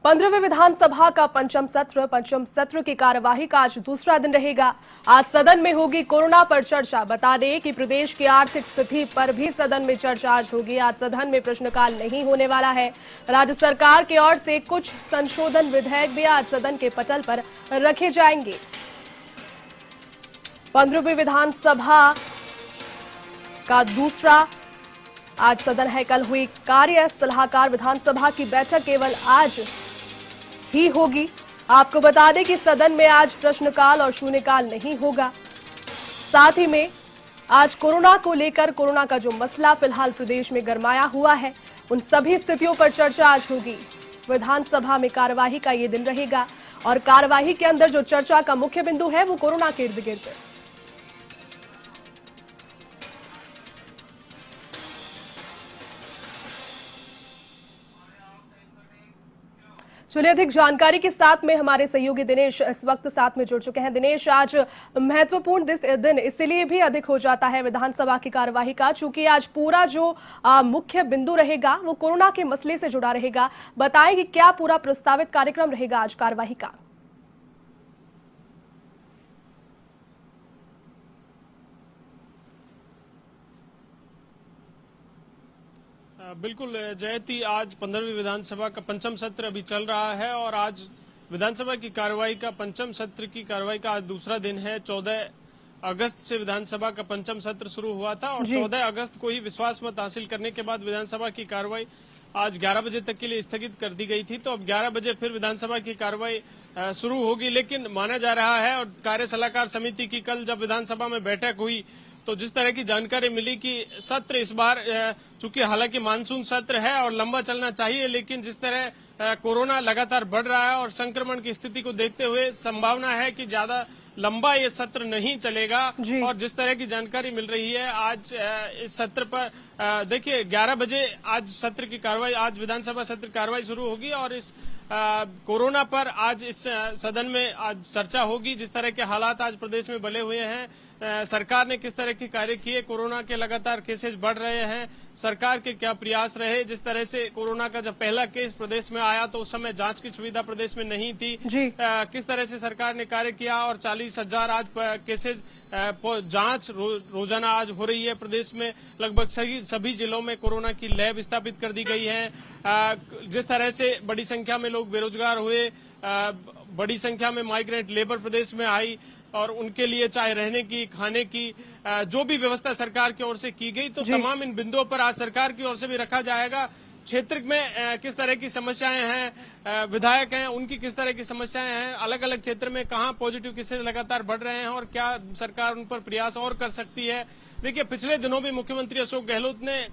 15वीं विधानसभा का पंचम सत्र की कार्यवाही का आज दूसरा दिन रहेगा। आज सदन में होगी कोरोना पर चर्चा। बता दें कि प्रदेश की आर्थिक स्थिति पर भी सदन में चर्चा आज होगी। आज सदन में प्रश्नकाल नहीं होने वाला है। राज्य सरकार की ओर से कुछ संशोधन विधेयक भी आज सदन के पटल पर रखे जाएंगे। 15वीं विधानसभा का दूसरा आज सदन है। कल हुई कार्य सलाहकार विधानसभा की बैठक केवल आज ही होगी। आपको बता दें कि सदन में आज प्रश्नकाल और शून्यकाल नहीं होगा। साथ ही में आज कोरोना को लेकर कोरोना का जो मसला फिलहाल प्रदेश में गरमाया हुआ है, उन सभी स्थितियों पर चर्चा आज होगी। विधानसभा में कार्यवाही का ये दिन रहेगा और कार्यवाही के अंदर जो चर्चा का मुख्य बिंदु है वो कोरोना के इर्द गिर्द है। चलिए अधिक जानकारी के साथ में हमारे सहयोगी दिनेश इस वक्त साथ में जुड़ चुके हैं। दिनेश, आज महत्वपूर्ण दिन इसलिए भी अधिक हो जाता है विधानसभा की कार्यवाही का, चूंकि आज पूरा जो मुख्य बिंदु रहेगा वो कोरोना के मसले से जुड़ा रहेगा। बताएं कि क्या पूरा प्रस्तावित कार्यक्रम रहेगा आज कार्यवाही का। बिल्कुल जयती, आज 15वीं विधानसभा का पंचम सत्र अभी चल रहा है और आज विधानसभा की कार्रवाई का पंचम सत्र की कार्रवाई का आज दूसरा दिन है। 14 अगस्त से विधानसभा का पंचम सत्र शुरू हुआ था और 14 अगस्त को ही विश्वास मत हासिल करने के बाद विधानसभा की कार्रवाई आज 11 बजे तक के लिए स्थगित कर दी गई थी। तो अब 11 बजे फिर विधानसभा की कार्रवाई शुरू होगी। लेकिन माना जा रहा है और कार्य सलाहकार समिति की कल जब विधानसभा में बैठक हुई तो जिस तरह की जानकारी मिली कि सत्र इस बार चूंकि हालांकि मानसून सत्र है और लंबा चलना चाहिए, लेकिन जिस तरह कोरोना लगातार बढ़ रहा है और संक्रमण की स्थिति को देखते हुए संभावना है कि ज्यादा लंबा ये सत्र नहीं चलेगा। और जिस तरह की जानकारी मिल रही है आज इस सत्र पर देखिए 11 बजे आज सत्र की कार्रवाई, आज विधानसभा सत्र कार्रवाई शुरू होगी और इस कोरोना पर आज इस सदन में आज चर्चा होगी। जिस तरह के हालात आज प्रदेश में बने हुए हैं, सरकार ने किस तरह के कार्य किए, कोरोना के लगातार केसेस बढ़ रहे हैं, सरकार के क्या प्रयास रहे। जिस तरह से कोरोना का जब पहला केस प्रदेश में आया तो उस समय जांच की सुविधा प्रदेश में नहीं थी, किस तरह से सरकार ने कार्य किया और 40,000 आज केसेज जांच रोजाना आज हो रही है। प्रदेश में लगभग सभी जिलों में कोरोना की लैब स्थापित कर दी गई है। जिस तरह से बड़ी संख्या में लोग बेरोजगार हुए, बड़ी संख्या में माइग्रेंट लेबर प्रदेश में आई और उनके लिए चाहे रहने की, खाने की जो भी व्यवस्था सरकार की ओर से की गई, तो तमाम इन बिंदुओं पर आज सरकार की ओर से भी रखा जाएगा। क्षेत्र में किस तरह की समस्याएं हैं, विधायक हैं उनकी किस तरह की समस्याएं हैं, अलग अलग क्षेत्र में कहां पॉजिटिव केसेस लगातार बढ़ रहे हैं और क्या सरकार उन पर प्रयास और कर सकती है। देखिए पिछले दिनों भी मुख्यमंत्री अशोक गहलोत ने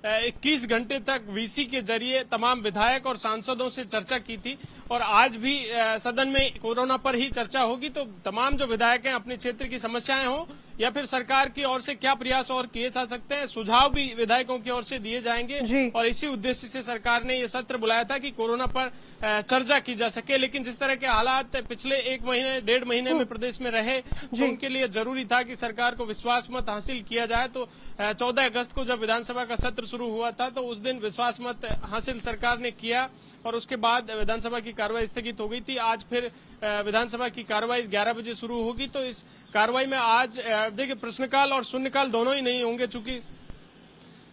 21 घंटे तक वीसी के जरिए तमाम विधायक और सांसदों से चर्चा की थी और आज भी सदन में कोरोना पर ही चर्चा होगी। तो तमाम जो विधायक हैं अपने क्षेत्र की समस्याएं हो या फिर सरकार की ओर से क्या प्रयास और किए जा सकते हैं, सुझाव भी विधायकों की ओर से दिए जाएंगे और इसी उद्देश्य से सरकार ने ये सत्र बुलाया था कि कोरोना पर चर्चा की जा सके। लेकिन जिस तरह के हालात पिछले 1 महीने 1.5 महीने में प्रदेश में रहे तो उनके लिए जरूरी था कि सरकार को विश्वास मत हासिल किया जाए। तो 14 अगस्त को जब विधानसभा का सत्र शुरू हुआ था तो उस दिन विश्वास मत हासिल सरकार ने किया और उसके बाद विधानसभा की कार्रवाई स्थगित हो गई थी। आज फिर विधानसभा की कार्रवाई 11 बजे शुरू होगी। तो इस कार्रवाई में आज देखिए प्रश्नकाल और शून्यकाल दोनों ही नहीं होंगे, चूंकि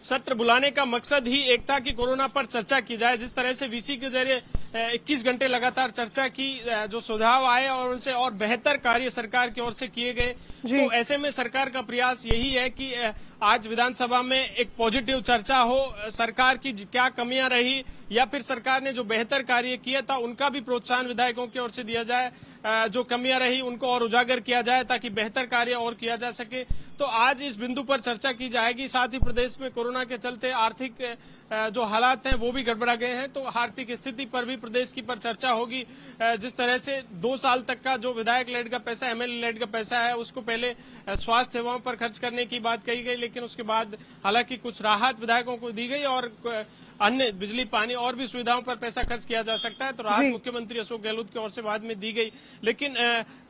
सत्र बुलाने का मकसद ही एक था कि कोरोना पर चर्चा की जाए। जिस तरह से वीसी के जरिए 21 घंटे लगातार चर्चा की, जो सुझाव आए और उनसे और बेहतर कार्य सरकार की ओर से किए गए, तो ऐसे में सरकार का प्रयास यही है कि आज विधानसभा में एक पॉजिटिव चर्चा हो, सरकार की क्या कमियां रही या फिर सरकार ने जो बेहतर कार्य किया था उनका भी प्रोत्साहन विधायकों की ओर से दिया जाए, जो कमियां रही उनको और उजागर किया जाए ताकि बेहतर कार्य और किया जा सके। तो आज इस बिंदु पर चर्चा की जाएगी। साथ ही प्रदेश में कोरोना के चलते आर्थिक जो हालात हैं वो भी गड़बड़ा गए हैं, तो आर्थिक स्थिति पर भी प्रदेश की पर चर्चा होगी। जिस तरह से 2 साल तक का जो विधायक लेड का पैसा, एमएलए लेड का पैसा है उसको पहले स्वास्थ्य सेवाओं पर खर्च करने की बात कही गई, लेकिन उसके बाद हालांकि कुछ राहत विधायकों को दी गई और अन्य बिजली पानी और भी सुविधाओं पर पैसा खर्च किया जा सकता है, तो राहत मुख्यमंत्री अशोक गहलोत की ओर से बाद में दी गई। लेकिन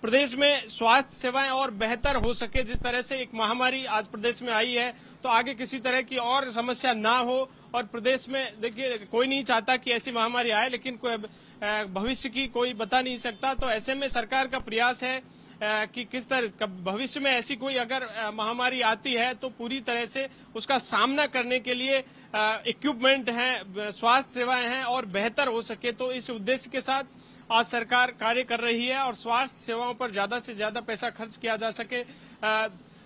प्रदेश में स्वास्थ्य सेवाएं और बेहतर हो सके, जिस तरह से एक महामारी आज प्रदेश में आई है, तो आगे किसी तरह की और समस्या ना हो। और प्रदेश में देखिए, कोई नहीं चाहता कि ऐसी महामारी आए, लेकिन भविष्य की कोई बता नहीं सकता। तो ऐसे में सरकार का प्रयास है कि किस तरह भविष्य में ऐसी कोई अगर महामारी आती है तो पूरी तरह से उसका सामना करने के लिए इक्विपमेंट हैं, स्वास्थ्य सेवाएं हैं और बेहतर हो सके। तो इस उद्देश्य के साथ आज सरकार कार्य कर रही है और स्वास्थ्य सेवाओं पर ज्यादा से ज्यादा पैसा खर्च किया जा सके।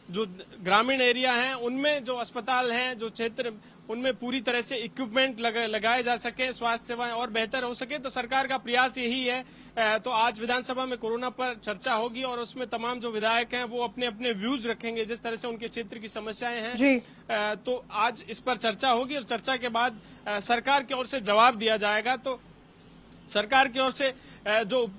जो ग्रामीण एरिया हैं उनमें जो अस्पताल हैं, जो क्षेत्र, उनमें पूरी तरह से इक्विपमेंट लगाए जा सके, स्वास्थ्य सेवाएं और बेहतर हो सके। तो सरकार का प्रयास यही है। तो आज विधानसभा में कोरोना पर चर्चा होगी और उसमें तमाम जो विधायक हैं वो अपने अपने व्यूज रखेंगे, जिस तरह से उनके क्षेत्र की समस्याएं हैं। तो आज इस पर चर्चा होगी और चर्चा के बाद सरकार की ओर से जवाब दिया जाएगा। तो सरकार की ओर से जो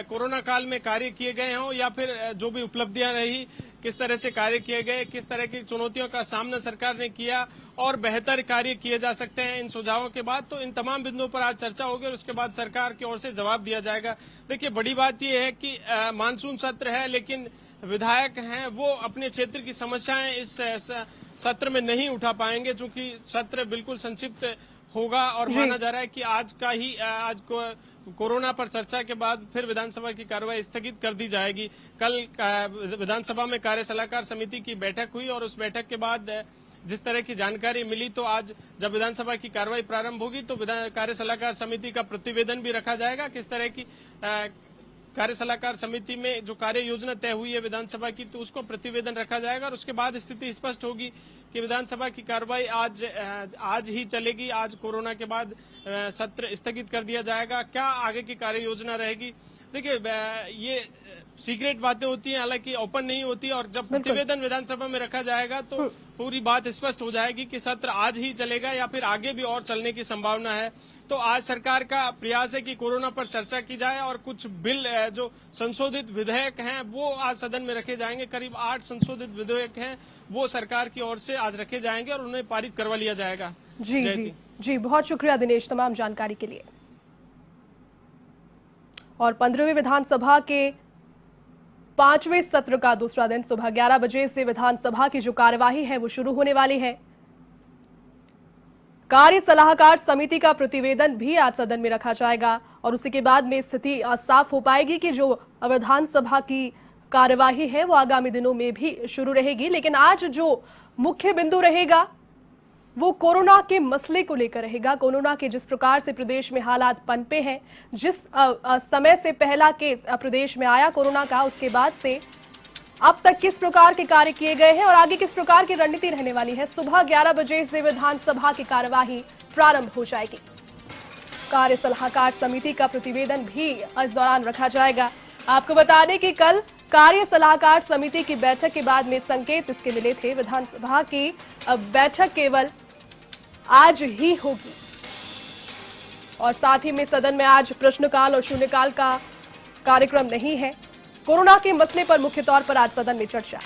कोरोना काल में कार्य किए गए हों या फिर जो भी उपलब्धियां रही, किस तरह से कार्य किए गए, किस तरह की चुनौतियों का सामना सरकार ने किया और बेहतर कार्य किए जा सकते हैं इन सुझावों के बाद, तो इन तमाम बिंदुओं पर आज चर्चा होगी और उसके बाद सरकार की ओर से जवाब दिया जाएगा। देखिए, बड़ी बात यह है कि मानसून सत्र है, लेकिन विधायक हैं वो अपने क्षेत्र की समस्याएं इस सत्र में नहीं उठा पाएंगे, चूंकि सत्र बिल्कुल संक्षिप्त होगा और माना जा रहा है कि आज कोरोना पर चर्चा के बाद फिर विधानसभा की कार्रवाई स्थगित कर दी जाएगी। कल विधानसभा में कार्य सलाहकार समिति की बैठक हुई और उस बैठक के बाद जिस तरह की जानकारी मिली, तो आज जब विधानसभा की कार्रवाई प्रारंभ होगी तो कार्य सलाहकार समिति का प्रतिवेदन भी रखा जाएगा। किस तरह की कार्य सलाहकार समिति में जो कार्य योजना तय हुई है विधानसभा की, तो उसको प्रतिवेदन रखा जाएगा और उसके बाद स्थिति स्पष्ट होगी कि विधानसभा की कार्रवाई आज ही चलेगी। आज कोरोना के बाद सत्र स्थगित कर दिया जाएगा। क्या आगे की कार्य योजना रहेगी, देखिए ये सीक्रेट बातें होती हैं, हालांकि ओपन नहीं होती, और जब प्रतिवेदन विधानसभा में रखा जाएगा तो पूरी बात स्पष्ट हो जाएगी कि सत्र आज ही चलेगा या फिर आगे भी और चलने की संभावना है। तो आज सरकार का प्रयास है कि कोरोना पर चर्चा की जाए और कुछ बिल जो संशोधित विधेयक हैं वो आज सदन में रखे जाएंगे। करीब 8 संशोधित विधेयक हैं वो सरकार की ओर से आज रखे जाएंगे और उन्हें पारित करवा लिया जाएगा। जी, बहुत शुक्रिया दिनेश तमाम जानकारी के लिए। और 15वीं विधानसभा के 5वें सत्र का दूसरा दिन सुबह 11 बजे से विधानसभा की जो कार्यवाही है वो शुरू होने वाली है। कार्य सलाहकार समिति का प्रतिवेदन भी आज सदन में रखा जाएगा और उसी के बाद में स्थिति साफ हो पाएगी कि जो विधानसभा की कार्यवाही है वो आगामी दिनों में भी शुरू रहेगी। लेकिन आज जो मुख्य बिंदु रहेगा वो कोरोना के मसले को लेकर रहेगा। कोरोना के जिस प्रकार से प्रदेश में हालात पनपे हैं, जिस समय से पहला केस प्रदेश में आया कोरोना का, उसके बाद से अब तक किस प्रकार के कार्य किए गए हैं और आगे किस प्रकार की रणनीति रहने वाली है। सुबह 11 बजे से विधानसभा की कार्यवाही प्रारंभ हो जाएगी। कार्य सलाहकार समिति का प्रतिवेदन भी इस दौरान रखा जाएगा। आपको बता दें कि कल कार्य सलाहकार समिति की बैठक के बाद में संकेत इसके मिले थे। विधानसभा की बैठक केवल आज ही होगी और साथ ही में सदन में आज प्रश्नकाल और शून्यकाल का कार्यक्रम नहीं है। कोरोना के मसले पर मुख्य तौर पर आज सदन में चर्चा है।